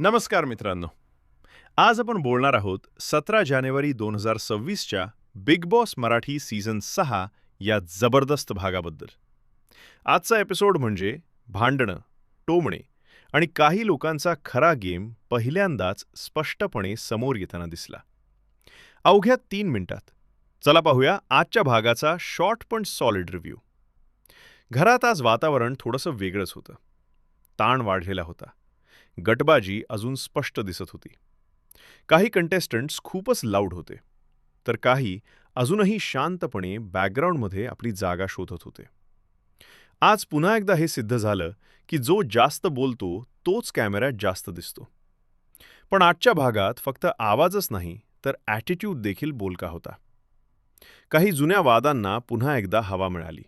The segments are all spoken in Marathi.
नमस्कार मित्रांनो. आज आपण बोलणार आहोत 17 जानेवारी 2026च्या बिग बॉस मराठी सीझन 6 या जबरदस्त भागाबद्दल. आजचा एपिसोड म्हणजे भांडणं, टोमणे आणि काही लोकांचा खरा गेम पहिल्यांदाच स्पष्टपणे समोर येताना दिसला. अवघ्या 3 मिनिटात. चला पाहूया आजच्या भागाचा शॉर्ट पण सॉलिड रिव्ह्यू. घरात आज वातावरण थोडंसं वेगळंच होतं. ताण वाढलेला होता. गटबाजी अजून स्पष्ट दिसत होती. काही कंटेस्टंट्स खूपच लाऊड होते, तर काही अजूनही शांतपणे बॅकग्राऊंडमध्ये आपली जागा शोधत होते. आज पुन्हा एकदा हे सिद्ध झालं की जो जास्त बोलतो तोच कॅमेऱ्यात जास्त दिसतो. पण आजच्या भागात फक्त आवाजच नाही तर ॲटिट्यूड देखील बोलका होता. काही जुन्या वादांना पुन्हा एकदा हवा मिळाली.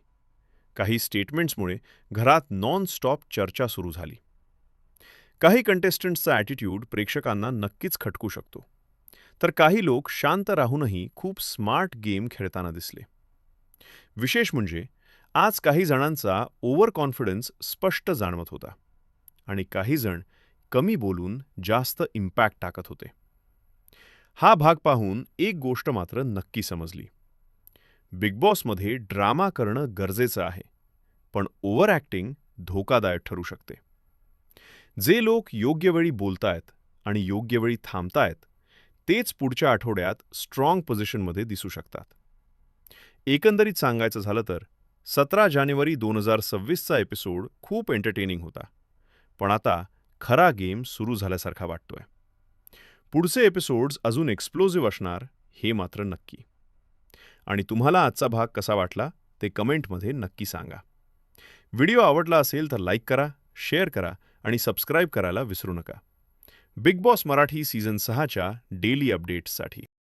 काही स्टेटमेंट्समुळे घरात नॉन स्टॉप चर्चा सुरू झाली. काही कंटेस्टंट्सचा ॲटिट्यूड प्रेक्षकांना नक्कीच खटकू शकतो, तर काही लोक शांत राहूनही खूप स्मार्ट गेम खेळताना दिसले. विशेष म्हणजे आज काही जणांचा ओव्हर कॉन्फिडन्स स्पष्ट जाणवत होता आणि काही जण कमी बोलून जास्त इम्पॅक्ट टाकत होते. हा भाग पाहून एक गोष्ट मात्र नक्की समजली. बिग बॉसमध्ये ड्रामा करणं गरजेचं आहे, पण ओव्हर ॲक्टिंग धोकादायक ठरू शकते. जे लोक योग्य वेळी बोलतायत आणि योग्य वेळी थांबतायत, तेच पुढच्या आठवड्यात स्ट्रॉंग पोझिशनमध्ये दिसू शकतात. एकंदरीत सांगायचं झालं तर 17 जानेवारी 2026चा एपिसोड खूप एंटरटेनिंग होता, पण आता खरा गेम सुरू झाल्यासारखा वाटतोय. पुढचे एपिसोड्स अजून एक्सप्लोजिव्ह असणार हे मात्र नक्की. आणि तुम्हाला आजचा भाग कसा वाटला ते कमेंटमध्ये नक्की सांगा. व्हिडिओ आवडला असेल तर लाईक करा, शेअर करा आणि सबस्क्राईब करायला विसरू नका. बिग बॉस मराठी सीझन 6च्या डेली अपडेट्ससाठी.